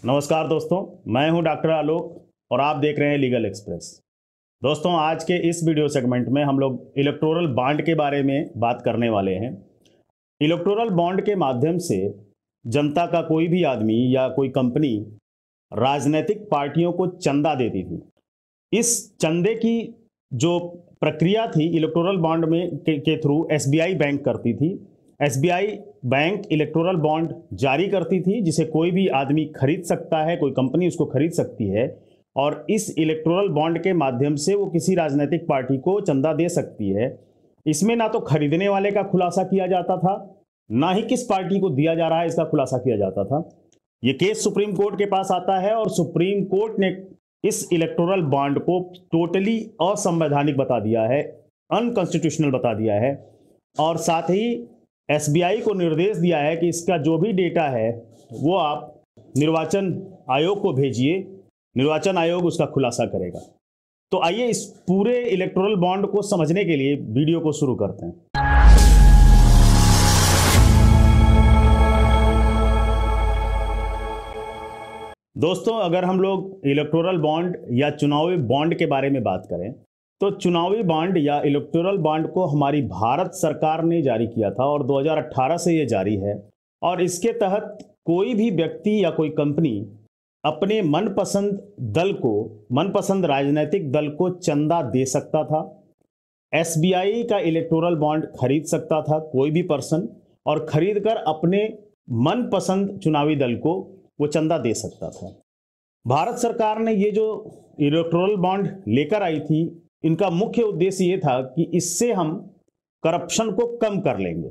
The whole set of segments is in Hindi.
नमस्कार दोस्तों, मैं हूं डॉक्टर आलोक और आप देख रहे हैं लीगल एक्सप्रेस। दोस्तों, आज के इस वीडियो सेगमेंट में हम लोग इलेक्टोरल बॉन्ड के बारे में बात करने वाले हैं। इलेक्टोरल बॉन्ड के माध्यम से जनता का कोई भी आदमी या कोई कंपनी राजनीतिक पार्टियों को चंदा देती थी। इस चंदे की जो प्रक्रिया थी इलेक्टोरल बॉन्ड में के थ्रू एसबीआई बैंक करती थी। एसबीआई बैंक इलेक्टोरल बॉन्ड जारी करती थी जिसे कोई भी आदमी खरीद सकता है, कोई कंपनी उसको खरीद सकती है और इस इलेक्टोरल बॉन्ड के माध्यम से वो किसी राजनीतिक पार्टी को चंदा दे सकती है। इसमें ना तो खरीदने वाले का खुलासा किया जाता था, ना ही किस पार्टी को दिया जा रहा है इसका खुलासा किया जाता था। ये केस सुप्रीम कोर्ट के पास आता है और सुप्रीम कोर्ट ने इस इलेक्टोरल बॉन्ड को टोटली असंवैधानिक बता दिया है, अनकॉन्स्टिट्यूशनल बता दिया है और साथ ही एसबीआई को निर्देश दिया है कि इसका जो भी डेटा है वो आप निर्वाचन आयोग को भेजिए, निर्वाचन आयोग उसका खुलासा करेगा। तो आइए इस पूरे इलेक्टोरल बॉन्ड को समझने के लिए वीडियो को शुरू करते हैं। दोस्तों, अगर हम लोग इलेक्टोरल बॉन्ड या चुनावी बॉन्ड के बारे में बात करें तो चुनावी बॉन्ड या इलेक्टोरल बॉन्ड को हमारी भारत सरकार ने जारी किया था और 2018 से ये जारी है और इसके तहत कोई भी व्यक्ति या कोई कंपनी अपने मनपसंद दल को, मनपसंद राजनीतिक दल को चंदा दे सकता था। एसबीआई का इलेक्टोरल बॉन्ड खरीद सकता था कोई भी पर्सन और खरीदकर अपने मनपसंद चुनावी दल को वो चंदा दे सकता था। भारत सरकार ने ये जो इलेक्टोरल बॉन्ड लेकर आई थी, इनका मुख्य उद्देश्य ये था कि इससे हम करप्शन को कम कर लेंगे,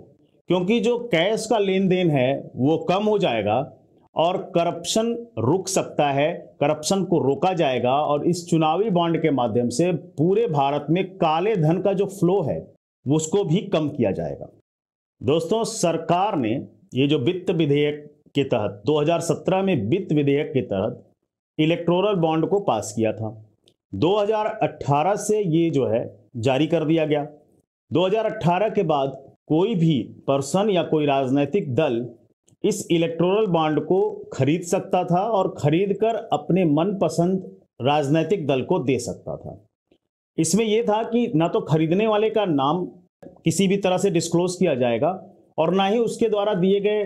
क्योंकि जो कैश का लेन देन है वो कम हो जाएगा और करप्शन रुक सकता है, करप्शन को रोका जाएगा और इस चुनावी बॉन्ड के माध्यम से पूरे भारत में काले धन का जो फ्लो है उसको भी कम किया जाएगा। दोस्तों, सरकार ने ये जो वित्त विधेयक के तहत 2017 में वित्त विधेयक के तहत इलेक्टोरल बॉन्ड को पास किया था। 2018 से ये जो है जारी कर दिया गया। 2018 के बाद कोई भी पर्सन या कोई राजनीतिक दल इस इलेक्टोरल बॉन्ड को खरीद सकता था और खरीदकर अपने मनपसंद राजनीतिक दल को दे सकता था। इसमें यह था कि ना तो खरीदने वाले का नाम किसी भी तरह से डिस्क्लोज किया जाएगा और ना ही उसके द्वारा दिए गए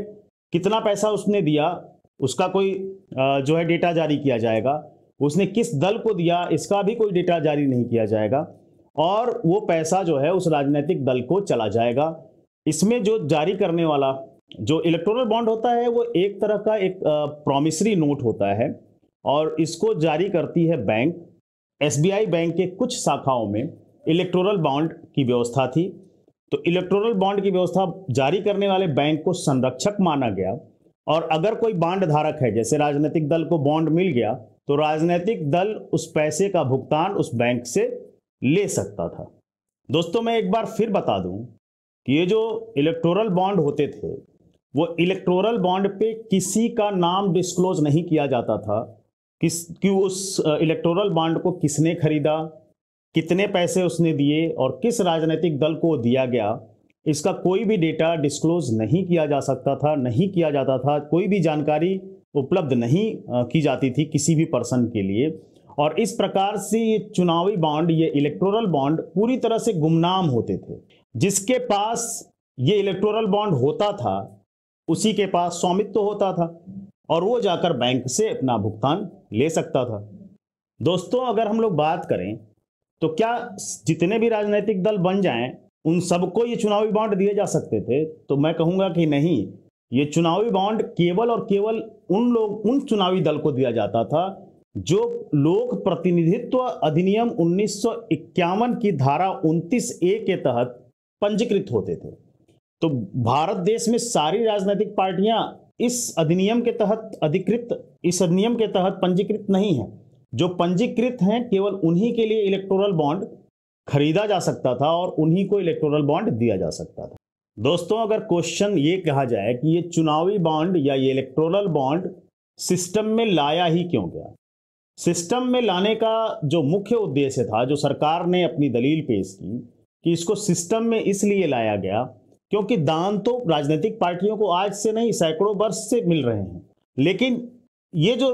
कितना पैसा उसने दिया उसका कोई जो है डेटा जारी किया जाएगा, उसने किस दल को दिया इसका भी कोई डेटा जारी नहीं किया जाएगा और वो पैसा जो है उस राजनीतिक दल को चला जाएगा। इसमें जो जारी करने वाला जो इलेक्टोरल बॉन्ड होता है वो एक तरह का एक प्रॉमिसरी नोट होता है और इसको जारी करती है बैंक। एसबीआई बैंक के कुछ शाखाओं में इलेक्टोरल बॉन्ड की व्यवस्था थी, तो इलेक्टोरल बॉन्ड की व्यवस्था जारी करने वाले बैंक को संरक्षक माना गया और अगर कोई बॉन्ड धारक है, जैसे राजनीतिक दल को बॉन्ड मिल गया तो राजनीतिक दल उस पैसे का भुगतान उस बैंक से ले सकता था। दोस्तों, मैं एक बार फिर बता दूं कि ये जो इलेक्टोरल बॉन्ड होते थे वो इलेक्टोरल बॉन्ड पे किसी का नाम डिस्क्लोज नहीं किया जाता था कि उस इलेक्टोरल बॉन्ड को किसने खरीदा, कितने पैसे उसने दिए और किस राजनीतिक दल को दिया गया, इसका कोई भी डेटा डिस्क्लोज नहीं किया जा सकता था, नहीं किया जाता था। कोई भी जानकारी उपलब्ध नहीं की जाती थी किसी भी पर्सन के लिए और इस प्रकार से ये चुनावी बॉन्ड, ये इलेक्टोरल बॉन्ड पूरी तरह से गुमनाम होते थे। जिसके पास ये इलेक्टोरल बॉन्ड होता था उसी के पास स्वामित्व होता था और वो जाकर बैंक से अपना भुगतान ले सकता था। दोस्तों, अगर हम लोग बात करें तो क्या जितने भी राजनीतिक दल बन जाएं उन सबको ये चुनावी बॉन्ड दिए जा सकते थे? तो मैं कहूंगा कि नहीं। ये चुनावी बॉन्ड केवल और केवल उन चुनावी दल को दिया जाता था जो लोक प्रतिनिधित्व अधिनियम 1951 की धारा 29A के तहत पंजीकृत होते थे। तो भारत देश में सारी राजनीतिक पार्टियां इस अधिनियम के तहत पंजीकृत नहीं है। जो पंजीकृत हैं केवल उन्हीं के लिए इलेक्टोरल बॉन्ड खरीदा जा सकता था और उन्हीं को इलेक्टोरल बॉन्ड दिया जा सकता था। दोस्तों, अगर क्वेश्चन ये कहा जाए कि ये चुनावी बॉन्ड या ये इलेक्टोरल बॉन्ड सिस्टम में लाया ही क्यों गया, सिस्टम में लाने का जो मुख्य उद्देश्य था, जो सरकार ने अपनी दलील पेश की कि इसको सिस्टम में इसलिए लाया गया क्योंकि दान तो राजनीतिक पार्टियों को आज से नहीं सैकड़ों वर्ष से मिल रहे हैं, लेकिन ये जो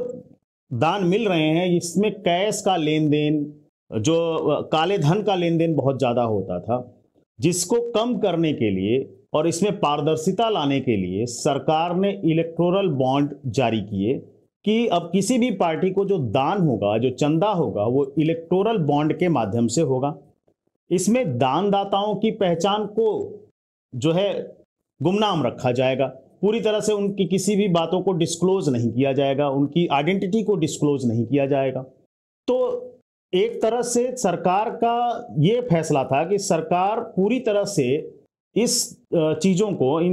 दान मिल रहे हैं इसमें कैश का लेन देन, जो काले धन का लेन देन बहुत ज़्यादा होता था, जिसको कम करने के लिए और इसमें पारदर्शिता लाने के लिए सरकार ने इलेक्टोरल बॉन्ड जारी किए कि अब किसी भी पार्टी को जो दान होगा, जो चंदा होगा, वो इलेक्टोरल बॉन्ड के माध्यम से होगा। इसमें दानदाताओं की पहचान को जो है गुमनाम रखा जाएगा, पूरी तरह से उनकी किसी भी बातों को डिस्क्लोज नहीं किया जाएगा, उनकी आइडेंटिटी को डिस्क्लोज नहीं किया जाएगा। तो एक तरह से सरकार का ये फैसला था कि सरकार पूरी तरह से इस इन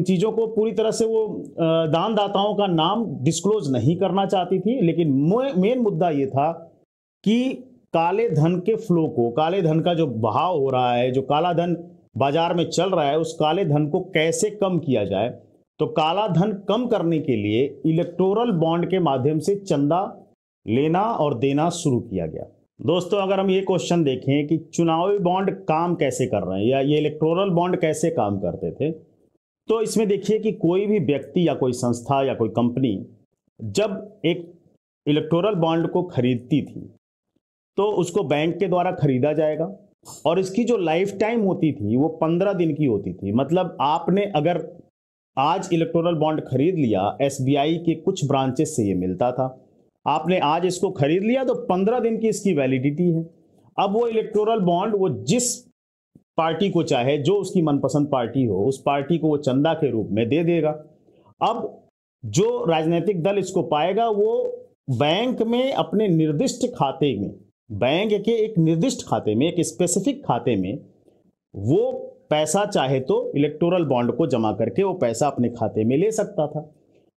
चीज़ों को पूरी तरह से वो दानदाताओं का नाम डिस्क्लोज नहीं करना चाहती थी, लेकिन मेन मुद्दा ये था कि काले धन के फ्लो को, काले धन का जो बहाव हो रहा है, जो काला धन बाजार में चल रहा है, उस काले धन को कैसे कम किया जाए। तो काला धन कम करने के लिए इलेक्टोरल बॉन्ड के माध्यम से चंदा लेना और देना शुरू किया गया। दोस्तों, अगर हम ये क्वेश्चन देखें कि चुनावी बॉन्ड काम कैसे कर रहे हैं या ये इलेक्टोरल बॉन्ड कैसे काम करते थे, तो इसमें देखिए कि कोई भी व्यक्ति या कोई संस्था या कोई कंपनी जब एक इलेक्टोरल बॉन्ड को खरीदती थी तो उसको बैंक के द्वारा खरीदा जाएगा और इसकी जो लाइफ टाइम होती थी वो 15 दिन की होती थी। मतलब आपने अगर आज इलेक्टोरल बॉन्ड खरीद लिया, एसबीआई के कुछ ब्रांचेस से ये मिलता था, आपने आज इसको खरीद लिया तो 15 दिन की इसकी वैलिडिटी है। अब वो इलेक्टोरल बॉन्ड वो जिस पार्टी को चाहे, जो उसकी मनपसंद पार्टी हो, उस पार्टी को वो चंदा के रूप में दे देगा। अब जो राजनीतिक दल इसको पाएगा वो बैंक में अपने निर्दिष्ट खाते में, बैंक के एक निर्दिष्ट खाते में, एक स्पेसिफिक खाते में वो पैसा चाहे तो इलेक्टोरल बॉन्ड को जमा करके वो पैसा अपने खाते में ले सकता था।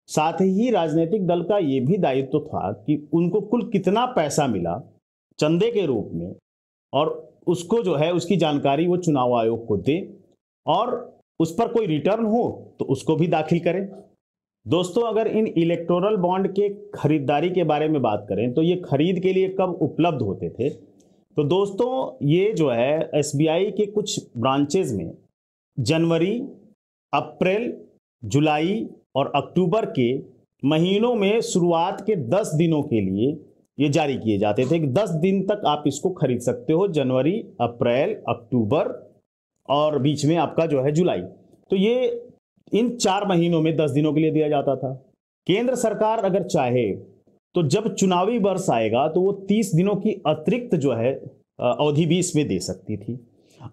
साथ ही राजनीतिक दल का ये भी दायित्व था कि उनको कुल कितना पैसा मिला चंदे के रूप में और उसको जो है उसकी जानकारी वो चुनाव आयोग को दे और उस पर कोई रिटर्न हो तो उसको भी दाखिल करें। दोस्तों, अगर इन इलेक्टोरल बॉन्ड के खरीदारी के बारे में बात करें तो ये खरीद के लिए कब उपलब्ध होते थे, तो दोस्तों ये जो है एसबीआई के कुछ ब्रांचेज में जनवरी, अप्रैल, जुलाई और अक्टूबर के महीनों में शुरुआत के 10 दिनों के लिए ये जारी किए जाते थे कि 10 दिन तक आप इसको खरीद सकते हो, जनवरी, अप्रैल, अक्टूबर और बीच में आपका जो है जुलाई। तो ये इन 4 महीनों में 10 दिनों के लिए दिया जाता था। केंद्र सरकार अगर चाहे तो जब चुनावी वर्ष आएगा तो वो 30 दिनों की अतिरिक्त जो है अवधि भी इसमें दे सकती थी।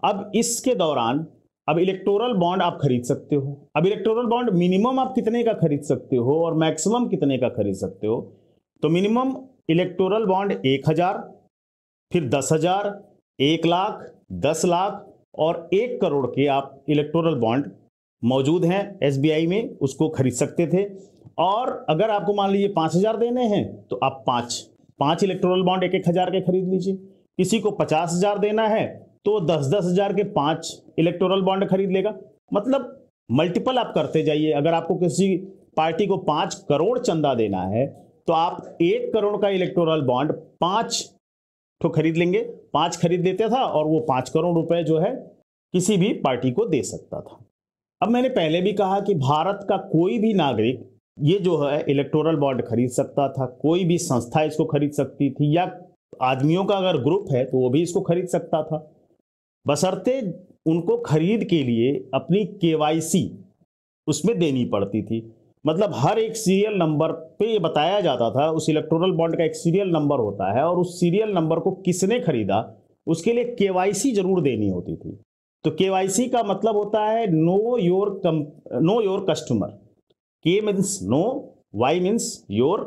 अब इसके दौरान अब इलेक्टोरल बॉन्ड आप खरीद सकते हो। अब इलेक्टोरल बॉन्ड मिनिमम आप कितने का खरीद सकते हो और मैक्सिमम कितने का खरीद सकते हो, तो मिनिमम इलेक्टोरल बॉन्ड 1000, फिर 10,000, 1 लाख, 10 लाख और 1 करोड़ के आप इलेक्टोरल बॉन्ड मौजूद हैं एसबीआई में, उसको खरीद सकते थे। और अगर आपको मान लीजिए 5,000 देने हैं तो आप पांच इलेक्टोरल बॉन्ड 1,000 के खरीद लीजिए। किसी को 50,000 देना है तो 10,000 10,000 के 5 इलेक्टोरल बॉन्ड खरीद लेगा। मतलब मल्टीपल आप करते जाइए। अगर आपको किसी पार्टी को 5 करोड़ चंदा देना है तो आप 1 करोड़ का इलेक्टोरल बॉन्ड 5 तो खरीद लेंगे। 5 खरीद देता था और वो 5 करोड़ रुपए जो है किसी भी पार्टी को दे सकता था। अब मैंने पहले भी कहा कि भारत का कोई भी नागरिक ये जो है इलेक्टोरल बॉन्ड खरीद सकता था, कोई भी संस्था इसको खरीद सकती थी या आदमियों का अगर ग्रुप है तो वो भी इसको खरीद सकता था, बशर्ते उनको खरीद के लिए अपनी केवाईसी उसमें देनी पड़ती थी। मतलब हर एक सीरियल नंबर पे ये बताया जाता था, उस इलेक्टोरल बॉन्ड का एक सीरियल नंबर होता है और उस सीरियल नंबर को किसने खरीदा उसके लिए केवाईसी जरूर देनी होती थी। तो केवाईसी का मतलब होता है know your customer. K means know, Y means your,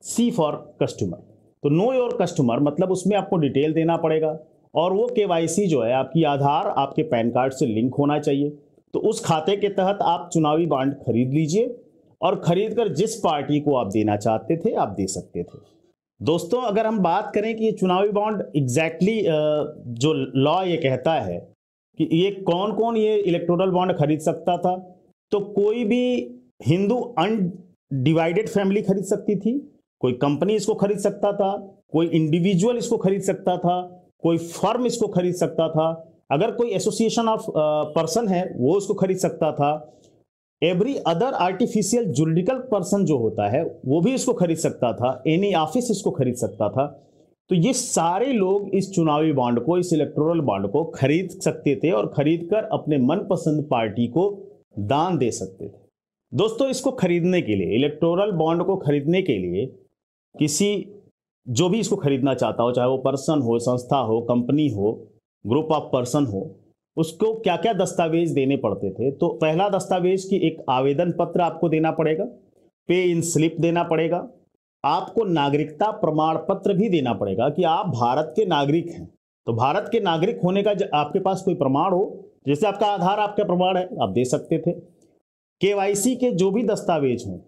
C for customer. तो नो योर कस्टमर मतलब उसमें आपको डिटेल देना पड़ेगा और वो केवाईसी जो है आपकी आधार, आपके पैन कार्ड से लिंक होना चाहिए। तो उस खाते के तहत आप चुनावी बॉन्ड खरीद लीजिए और खरीद कर जिस पार्टी को आप देना चाहते थे आप दे सकते थे। दोस्तों, अगर हम बात करें कि ये चुनावी बॉन्ड एग्जैक्टली जो लॉ ये कहता है कि ये कौन कौन ये इलेक्टोरल बॉन्ड खरीद सकता था, तो कोई भी हिंदू अनडिवाइडेड फैमिली खरीद सकती थी, कोई कंपनी इसको खरीद सकता था, कोई इंडिविजुअल इसको खरीद सकता था, कोई फर्म इसको खरीद सकता था, अगर कोई एसोसिएशन ऑफ पर्सन है वो इसको खरीद सकता था, every other artificial juridical person जो होता है वो भी इसको खरीद सकता था, एनी ऑफिस इसको खरीद सकता था। तो ये सारे लोग इस चुनावी बॉन्ड को, इस इलेक्टोरल बॉन्ड को खरीद सकते थे और खरीद कर अपने मनपसंद पार्टी को दान दे सकते थे। दोस्तों, इसको खरीदने के लिए, इलेक्टोरल बॉन्ड को खरीदने के लिए किसी, जो भी इसको खरीदना चाहता हो, चाहे वो पर्सन हो, संस्था हो, कंपनी हो, ग्रुप ऑफ पर्सन हो, उसको क्या क्या दस्तावेज देने पड़ते थे। तो पहला दस्तावेज की एक आवेदन पत्र आपको देना पड़ेगा, पे इन स्लिप देना पड़ेगा, आपको नागरिकता प्रमाण पत्र भी देना पड़ेगा कि आप भारत के नागरिक हैं। तो भारत के नागरिक होने का आपके पास कोई प्रमाण हो, जैसे आपका आधार आपका प्रमाण है, आप दे सकते थे। केवाईसी के जो भी दस्तावेज हों,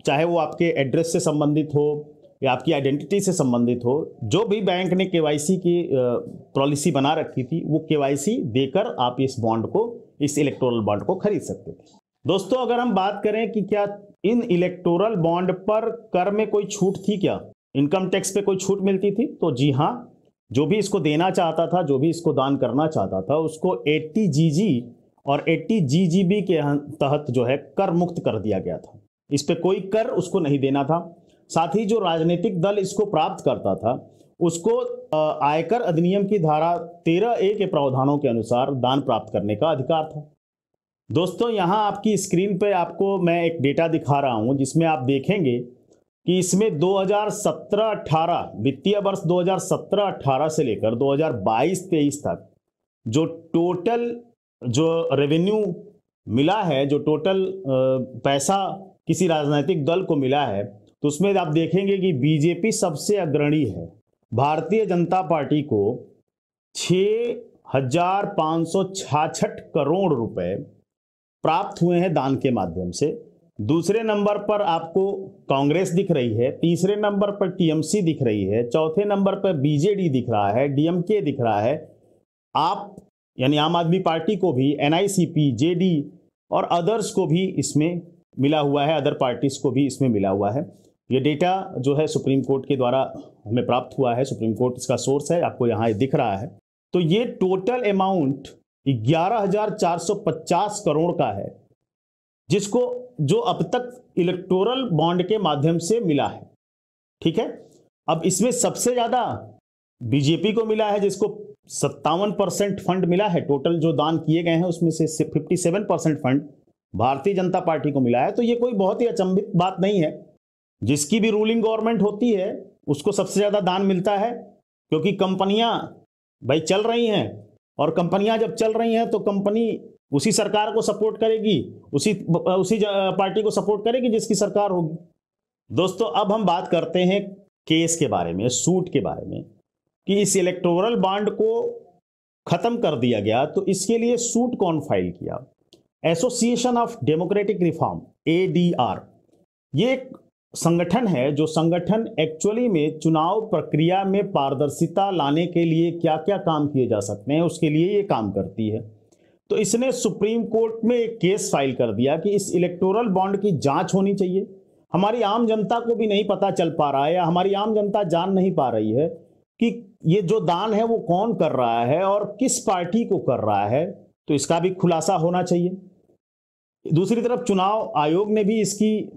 चाहे वो आपके एड्रेस से संबंधित हो या आपकी आइडेंटिटी से संबंधित हो, जो भी बैंक ने केवाईसी की पॉलिसी बना रखी थी, वो केवाईसी देकर आप इस बॉन्ड को, इस इलेक्टोरल बॉन्ड को खरीद सकते थे। दोस्तों, अगर हम बात करें कि क्या इन इलेक्टोरल बॉन्ड पर कर में कोई छूट थी, क्या इनकम टैक्स पे कोई छूट मिलती थी, तो जी हाँ, जो भी इसको देना चाहता था, जो भी इसको दान करना चाहता था, उसको 80 जीजी और 80 जीजीबी के तहत जो है कर मुक्त कर दिया गया था। इस पे कोई कर उसको नहीं देना था। साथ ही जो राजनीतिक दल इसको प्राप्त करता था, उसको आयकर अधिनियम की धारा 13A के प्रावधानों के अनुसार दान प्राप्त करने का अधिकार था। दोस्तों, यहाँ आपकी स्क्रीन पे आपको मैं एक डेटा दिखा रहा हूँ, जिसमें आप देखेंगे कि इसमें 2017-18 वित्तीय वर्ष 2017-18 से लेकर 2022-23 तक जो टोटल जो रेवेन्यू मिला है, जो टोटल पैसा किसी राजनीतिक दल को मिला है, तो उसमें आप देखेंगे कि बीजेपी सबसे अग्रणी है। भारतीय जनता पार्टी को 6,566 करोड़ रुपए प्राप्त हुए हैं दान के माध्यम से। दूसरे नंबर पर आपको कांग्रेस दिख रही है, तीसरे नंबर पर टीएमसी दिख रही है, चौथे नंबर पर बीजेडी दिख रहा है, डीएमके दिख रहा है, आप यानी आम आदमी पार्टी को भी, एनआईसीपी, जेडी और अदर्स को भी इसमें मिला हुआ है, अदर पार्टीज को भी इसमें मिला हुआ है। ये डेटा जो है सुप्रीम कोर्ट के द्वारा हमें प्राप्त हुआ है, सुप्रीम कोर्ट इसका सोर्स है, आपको यहाँ दिख रहा है। तो ये टोटल अमाउंट 11,450 करोड़ का है, जिसको जो अब तक इलेक्टोरल बॉन्ड के माध्यम से मिला है। ठीक है, अब इसमें सबसे ज्यादा बीजेपी को मिला है, जिसको 57% फंड मिला है। टोटल जो दान किए गए हैं उसमें से 57% फंड भारतीय जनता पार्टी को मिला है। तो ये कोई बहुत ही अचंभित बात नहीं है, जिसकी भी रूलिंग गवर्नमेंट होती है उसको सबसे ज्यादा दान मिलता है, क्योंकि कंपनियां भाई चल रही हैं, और कंपनियां जब चल रही हैं तो कंपनी उसी सरकार को सपोर्ट करेगी, उसी पार्टी को सपोर्ट करेगी जिसकी सरकार होगी। दोस्तों, अब हम बात करते हैं केस के बारे में, सूट के बारे में, कि इस इलेक्टोरल बॉन्ड को खत्म कर दिया गया, तो इसके लिए सूट कौन फाइल किया? Association of democratic reform, ADR, ये एक संगठन है, जो संगठन एक्चुअली में चुनाव प्रक्रिया में पारदर्शिता लाने के लिए क्या क्या काम किए जा सकते हैं, उसके लिए ये काम करती है। तो इसने सुप्रीम कोर्ट में एक केस फाइल कर दिया कि इस इलेक्टोरल बॉन्ड की जांच होनी चाहिए। हमारी आम जनता को भी नहीं पता चल पा रहा है, या हमारी आम जनता जान नहीं पा रही है कि ये जो दान है वो कौन कर रहा है और किस पार्टी को कर रहा है, तो इसका भी खुलासा होना चाहिए। दूसरी तरफ चुनाव आयोग ने भी इसकी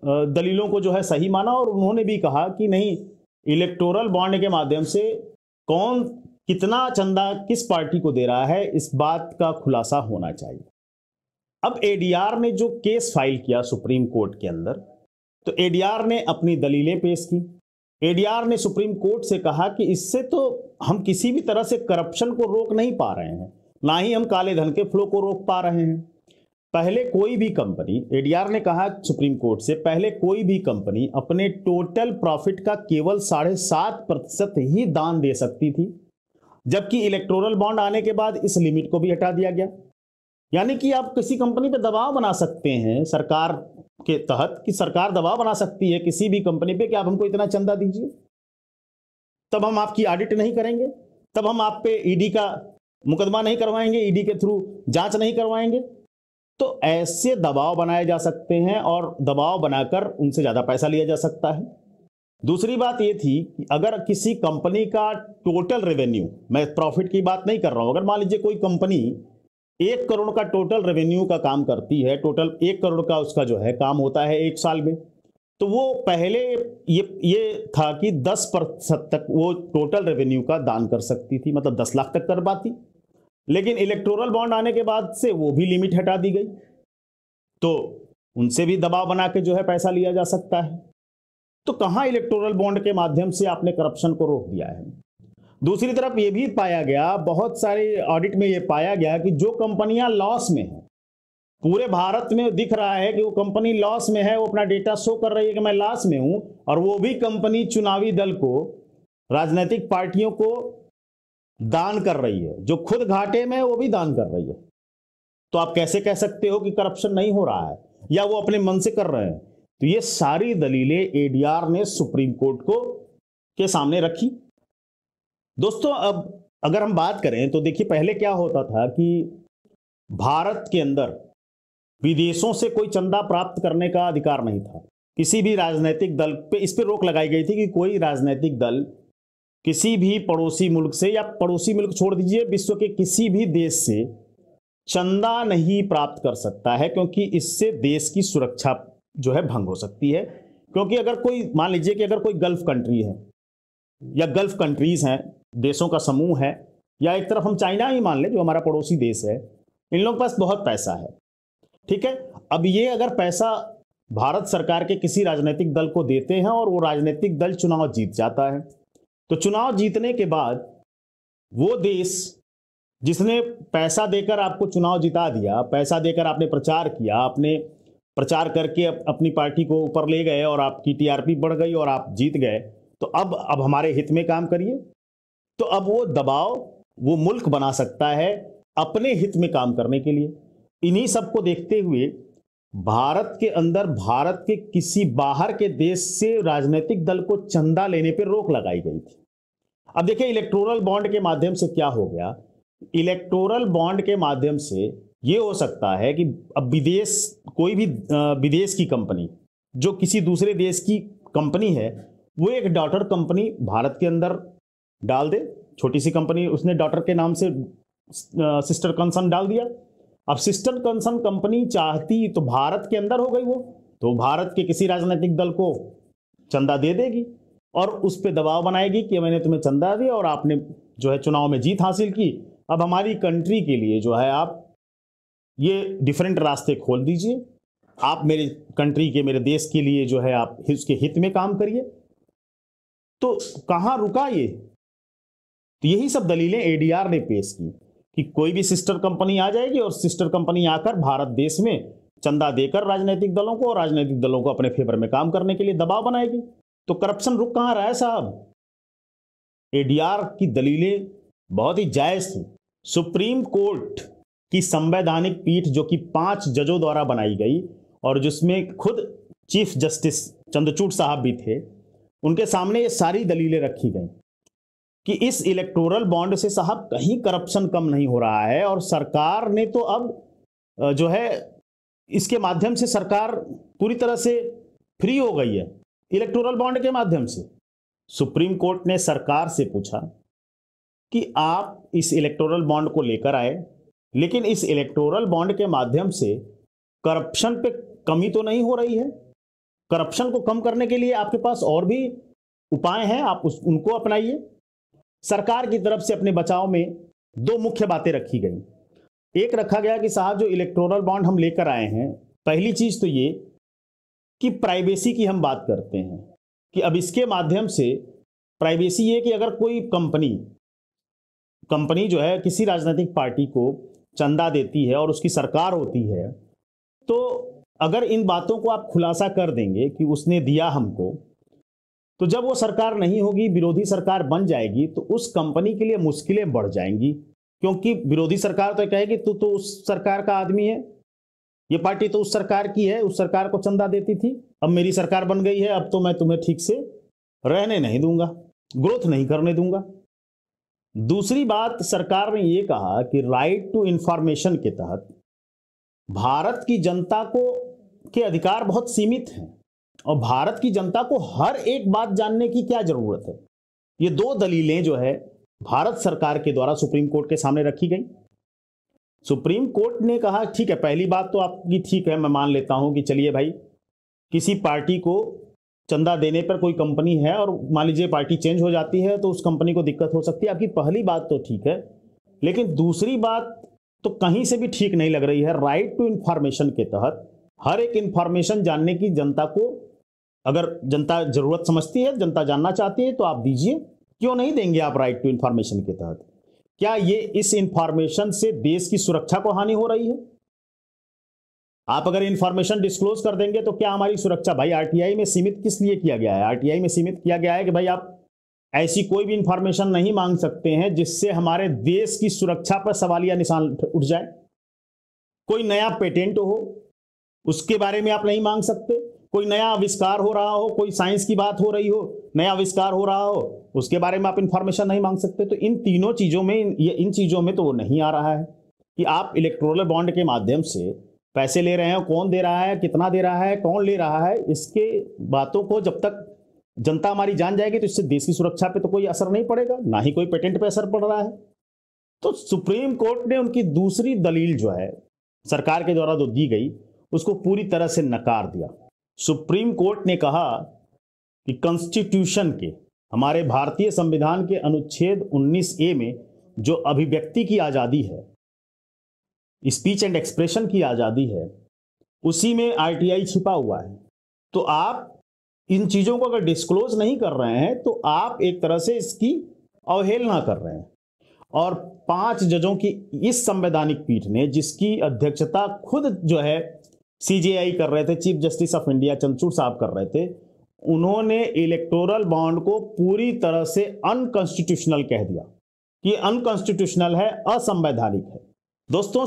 दलीलों को जो है सही माना, और उन्होंने भी कहा कि नहीं, इलेक्टोरल बॉन्ड के माध्यम से कौन कितना चंदा किस पार्टी को दे रहा है, इस बात का खुलासा होना चाहिए। अब एडीआर ने जो केस फाइल किया सुप्रीम कोर्ट के अंदर, तो एडीआर ने अपनी दलीलें पेश की। एडीआर ने सुप्रीम कोर्ट से कहा कि इससे तो हम किसी भी तरह से करप्शन को रोक नहीं पा रहे हैं, ना ही हम काले धन के फ्लो को रोक पा रहे हैं। पहले कोई भी कंपनी, एडीआर ने कहा सुप्रीम कोर्ट से, पहले कोई भी कंपनी अपने टोटल प्रॉफिट का केवल 7.5% ही दान दे सकती थी, जबकि इलेक्टोरल बॉन्ड आने के बाद इस लिमिट को भी हटा दिया गया। यानी कि आप किसी कंपनी पे दबाव बना सकते हैं सरकार के तहत, कि सरकार दबाव बना सकती है किसी भी कंपनी पे कि आप हमको इतना चंदा दीजिए, तब हम आपकी ऑडिट नहीं करेंगे, तब हम आप पे ईडी का मुकदमा नहीं करवाएंगे, ईडी के थ्रू जांच नहीं करवाएंगे। तो ऐसे दबाव बनाए जा सकते हैं, और दबाव बनाकर उनसे ज्यादा पैसा लिया जा सकता है। दूसरी बात यह थी कि अगर किसी कंपनी का टोटल रेवेन्यू, मैं प्रॉफिट की बात नहीं कर रहा हूं, अगर मान लीजिए कोई कंपनी 1 करोड़ का टोटल रेवेन्यू का काम करती है, टोटल 1 करोड़ का उसका जो है काम होता है एक साल में। तो वो पहले ये था कि 10% तक वो टोटल रेवेन्यू का दान कर सकती थी, मतलब 10 लाख तक कर पाती। लेकिन इलेक्टोरल बॉन्ड आने के बाद से वो भी लिमिट हटा दी गई, तो उनसे भी दबाव बना के जो है पैसा लिया जा सकता है। तो कहां इलेक्टोरल बॉन्ड के माध्यम से आपने करप्शन को रोक दिया है। दूसरी तरफ ये भी पाया गया, बहुत सारे ऑडिट में ये पाया गया कि जो कंपनियां लॉस में हैं, पूरे भारत में दिख रहा है कि वो कंपनी लॉस में है, वो अपना डेटा शो कर रही है कि मैं लॉस में हूं, और वो भी कंपनी चुनावी दल को, राजनीतिक पार्टियों को दान कर रही है। जो खुद घाटे में है वो भी दान कर रही है। तो आप कैसे कह सकते हो कि करप्शन नहीं हो रहा है या वो अपने मन से कर रहे हैं। तो ये सारी दलीलें एडीआर ने सुप्रीम कोर्ट को के सामने रखी। दोस्तों, अब अगर हम बात करें तो देखिए, पहले क्या होता था कि भारत के अंदर विदेशों से कोई चंदा प्राप्त करने का अधिकार नहीं था। किसी भी राजनीतिक दल पे इस पे रोक लगाई गई थी कि कोई राजनीतिक दल किसी भी पड़ोसी मुल्क से, या पड़ोसी मुल्क छोड़ दीजिए, विश्व के किसी भी देश से चंदा नहीं प्राप्त कर सकता है, क्योंकि इससे देश की सुरक्षा जो है भंग हो सकती है। क्योंकि अगर कोई, मान लीजिए कि अगर कोई गल्फ कंट्री है या गल्फ कंट्रीज हैं, देशों का समूह है, या एक तरफ हम चाइना ही मान लें जो हमारा पड़ोसी देश है, इन लोगों के पास बहुत पैसा है, ठीक है। अब ये अगर पैसा भारत सरकार के किसी राजनीतिक दल को देते हैं और वो राजनीतिक दल चुनाव जीत जाता है, तो चुनाव जीतने के बाद वो देश जिसने पैसा देकर आपको चुनाव जिता दिया, पैसा देकर आपने प्रचार किया, आपने प्रचार करके अपनी पार्टी को ऊपर ले गए और आपकी टीआरपी बढ़ गई और आप जीत गए, तो अब हमारे हित में काम करिए। तो अब वो दबाव वो मुल्क बना सकता है अपने हित में काम करने के लिए। इन्हीं सबको देखते हुए भारत के अंदर, भारत के किसी बाहर के देश से राजनीतिक दल को चंदा लेने पर रोक लगाई गई थी। अब देखिए, इलेक्टोरल बॉन्ड के माध्यम से क्या हो गया। इलेक्टोरल बॉन्ड के माध्यम से ये हो सकता है कि अब कोई भी विदेश की कंपनी जो किसी दूसरे देश की कंपनी है, वो एक डॉटर कंपनी भारत के अंदर डाल दे। छोटी सी कंपनी, उसने डॉटर के नाम से सिस्टर कंसर्न डाल दिया। अब सिस्टर कंसर्न कंपनी चाहती तो भारत के अंदर हो गई, वो तो भारत के किसी राजनीतिक दल को चंदा दे देगी और उस पर दबाव बनाएगी कि मैंने तुम्हें चंदा दिया और आपने जो है चुनाव में जीत हासिल की, अब हमारी कंट्री के लिए जो है आप ये डिफरेंट रास्ते खोल दीजिए, आप मेरे कंट्री के, मेरे देश के लिए जो है आप उसके हित में काम करिए। तो कहां रुका ये? तो यही सब दलीलें एडीआर ने पेश की कि कोई भी सिस्टर कंपनी आ जाएगी और सिस्टर कंपनी आकर भारत देश में चंदा देकर राजनीतिक दलों को, और राजनीतिक दलों को अपने फेवर में काम करने के लिए दबाव बनाएगी। तो करप्शन रुक कहां रहा है साहब? एडीआर की दलीलें बहुत ही जायज थी। सुप्रीम कोर्ट की संवैधानिक पीठ, जो कि 5 जजों द्वारा बनाई गई और जिसमें खुद चीफ जस्टिस चंद्रचूड़ साहब भी थे, उनके सामने ये सारी दलीलें रखी गई कि इस इलेक्टोरल बॉन्ड से साहब कहीं करप्शन कम नहीं हो रहा है। और सरकार ने तो अब जो है इसके माध्यम से सरकार पूरी तरह से फ्री हो गई है इलेक्टोरल बॉन्ड के माध्यम से। सुप्रीम कोर्ट ने सरकार से पूछा कि आप इस इलेक्टोरल बॉन्ड को लेकर आए, लेकिन इस इलेक्टोरल बॉन्ड के माध्यम से करप्शन पे कमी तो नहीं हो रही है। करप्शन को कम करने के लिए आपके पास और भी उपाय हैं, आप उनको अपनाइए। सरकार की तरफ से अपने बचाव में 2 मुख्य बातें रखी गई। एक रखा गया कि साहब जो इलेक्टोरल बॉन्ड हम लेकर आए हैं, पहली चीज तो ये कि प्राइवेसी की हम बात करते हैं कि अब इसके माध्यम से प्राइवेसी ये कि अगर कोई कंपनी जो है किसी राजनीतिक पार्टी को चंदा देती है और उसकी सरकार होती है, तो अगर इन बातों को आप खुलासा कर देंगे कि उसने दिया हमको, तो जब वो सरकार नहीं होगी, विरोधी सरकार बन जाएगी, तो उस कंपनी के लिए मुश्किलें बढ़ जाएंगी। क्योंकि विरोधी सरकार तो कहेगी तू तो उस सरकार का आदमी है, ये पार्टी तो उस सरकार की है, उस सरकार को चंदा देती थी, अब मेरी सरकार बन गई है, अब तो मैं तुम्हें ठीक से रहने नहीं दूंगा, ग्रोथ नहीं करने दूंगा। दूसरी बात, सरकार ने यह कहा कि राइट टू इंफॉर्मेशन के तहत भारत की जनता के अधिकार बहुत सीमित हैं और भारत की जनता को हर एक बात जानने की क्या जरूरत है। ये 2 दलीलें जो है भारत सरकार के द्वारा सुप्रीम कोर्ट के सामने रखी गई। सुप्रीम कोर्ट ने कहा ठीक है, पहली बात तो आपकी ठीक है, मैं मान लेता हूं कि चलिए भाई, किसी पार्टी को चंदा देने पर कोई कंपनी है और मान लीजिए पार्टी चेंज हो जाती है तो उस कंपनी को दिक्कत हो सकती है, आपकी पहली बात तो ठीक है। लेकिन दूसरी बात तो कहीं से भी ठीक नहीं लग रही है। राइट टू इंफॉर्मेशन के तहत हर एक इंफॉर्मेशन जानने की जनता को, अगर जनता जरूरत समझती है, जनता जानना चाहती है तो आप दीजिए, क्यों नहीं देंगे आप राइट टू इंफॉर्मेशन के तहत? क्या ये इस इंफॉर्मेशन से देश की सुरक्षा को हानि हो रही है? आप अगर इंफॉर्मेशन डिस्क्लोज कर देंगे तो क्या हमारी सुरक्षा, भाई आरटीआई में सीमित किस लिए किया गया है? आरटीआई में सीमित किया गया है कि भाई आप ऐसी कोई भी इंफॉर्मेशन नहीं मांग सकते हैं जिससे हमारे देश की सुरक्षा पर सवालिया निशान उठ जाए। कोई नया पेटेंट हो उसके बारे में आप नहीं मांग सकते, कोई नया आविष्कार हो रहा हो, कोई साइंस की बात हो रही हो, नया आविष्कार हो रहा हो, उसके बारे में आप इंफॉर्मेशन नहीं मांग सकते। तो इन तीनों चीजों में, इन चीजों में तो वो नहीं आ रहा है कि आप इलेक्टोरल बॉन्ड के माध्यम से पैसे ले रहे हैं, कौन दे रहा है, कितना दे रहा है, कौन ले रहा है, इसके बातों को जब तक जनता हमारी जान जाएगी तो इससे देश की सुरक्षा पे तो कोई असर नहीं पड़ेगा, ना ही कोई पेटेंट पे असर पड़ रहा है। तो सुप्रीम कोर्ट ने उनकी दूसरी दलील जो है सरकार के द्वारा जो दी गई उसको पूरी तरह से नकार दिया। सुप्रीम कोर्ट ने कहा कि कॉन्स्टिट्यूशन के, हमारे भारतीय संविधान के अनुच्छेद 19A में जो अभिव्यक्ति की आजादी है, स्पीच एंड एक्सप्रेशन की आजादी है, उसी में आरटीआई छिपा हुआ है। तो आप इन चीजों को अगर डिस्क्लोज नहीं कर रहे हैं तो आप एक तरह से इसकी अवहेलना कर रहे हैं। और 5 जजों की इस संवैधानिक पीठ ने, जिसकी अध्यक्षता खुद जो है सीजेआई कर रहे थे, chief justice of India Chandrachud साहब कर रहे थे, उन्होंने इलेक्टोरल बॉन्ड को पूरी तरह से अनकॉन्स्टिट्यूशनल कह दिया कि अनकॉन्स्टिट्यूशनल है, असंवैधानिक है। दोस्तों,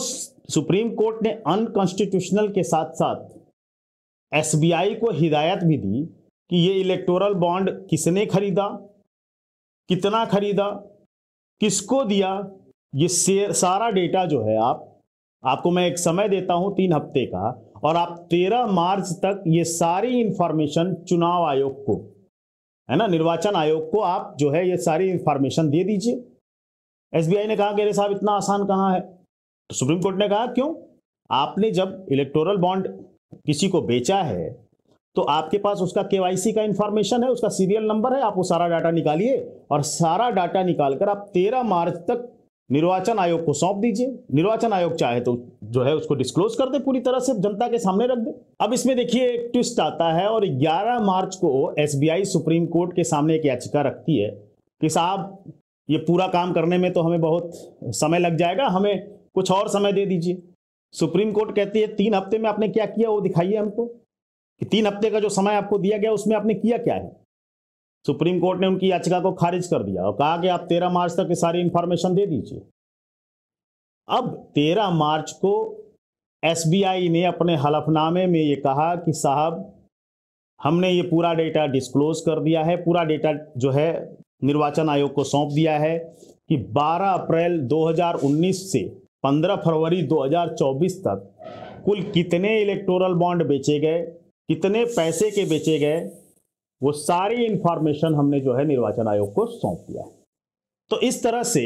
सुप्रीम कोर्ट ने अनकॉन्स्टिट्यूशनल के साथ साथ एसबीआई को हिदायत भी दी कि ये इलेक्टोरल बॉन्ड किसने खरीदा, कितना खरीदा, किसको दिया, ये सारा डेटा जो है आपको मैं एक समय देता हूं 3 हफ्ते का, और आप 13 मार्च तक ये सारी इंफॉर्मेशन चुनाव आयोग को, है ना, निर्वाचन आयोग को आप जो है ये सारी इंफॉर्मेशन दे दीजिए। एसबीआई ने कहा कि अरे साहब इतना आसान कहां है? तो सुप्रीम कोर्ट ने कहा क्यों? आपने जब इलेक्टोरल बॉन्ड किसी को बेचा है तो आपके पास उसका केवाईसी का इंफॉर्मेशन है, उसका सीरियल नंबर है, आप वो सारा डाटा निकालिए और सारा डाटा निकालकर आप 13 मार्च तक निर्वाचन आयोग को सौंप दीजिए। निर्वाचन आयोग चाहे तो जो है उसको डिस्क्लोज कर दे, पूरी तरह से जनता के सामने रख दे। अब इसमें देखिए एक ट्विस्ट आता है, और 11 मार्च को एसबीआई सुप्रीम कोर्ट के सामने एक याचिका रखती है कि साहब ये पूरा काम करने में तो हमें बहुत समय लग जाएगा, हमें कुछ और समय दे दीजिए। सुप्रीम कोर्ट कहती है 3 हफ्ते में आपने क्या किया वो दिखाइए हमको, कि 3 हफ्ते का जो समय आपको दिया गया उसमें आपने किया क्या है। सुप्रीम कोर्ट ने उनकी याचिका को खारिज कर दिया और कहा कि आप 13 मार्च तक सारी इंफॉर्मेशन दे दीजिए। अब 13 मार्च को एसबीआई ने अपने हलफनामे में ये कहा कि साहब हमने ये पूरा डेटा डिस्क्लोज कर दिया है, पूरा डेटा जो है निर्वाचन आयोग को सौंप दिया है कि 12 अप्रैल 2019 से 15 फरवरी 2024 तक कुल कितने इलेक्टोरल बॉन्ड बेचे गए, कितने पैसे के बेचे गए, वो सारी इंफॉर्मेशन हमने जो है निर्वाचन आयोग को सौंप दिया है। तो इस तरह से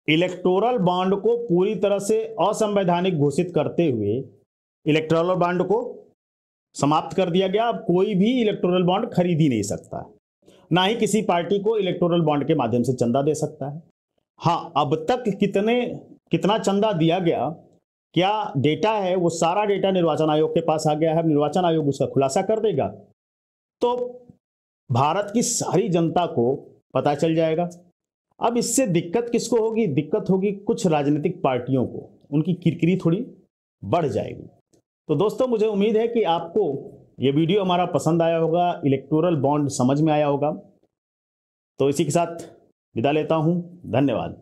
इलेक्टोरल बॉन्ड को पूरी तरह से असंवैधानिक घोषित करते हुए इलेक्टोरल बॉन्ड को समाप्त कर दिया गया। अब कोई भी इलेक्टोरल बॉन्ड खरीद ही नहीं सकता है, ना ही किसी पार्टी को इलेक्टोरल बॉन्ड के माध्यम से चंदा दे सकता है। हाँ, अब तक कितना चंदा दिया गया, क्या डेटा है, वो सारा डेटा निर्वाचन आयोग के पास आ गया है। निर्वाचन आयोग उसका खुलासा कर देगा तो भारत की सारी जनता को पता चल जाएगा। अब इससे दिक्कत किसको होगी? दिक्कत होगी कुछ राजनीतिक पार्टियों को, उनकी किरकिरी थोड़ी बढ़ जाएगी। तो दोस्तों, मुझे उम्मीद है कि आपको ये वीडियो हमारा पसंद आया होगा, इलेक्टोरल बॉन्ड समझ में आया होगा। तो इसी के साथ विदा लेता हूं, धन्यवाद।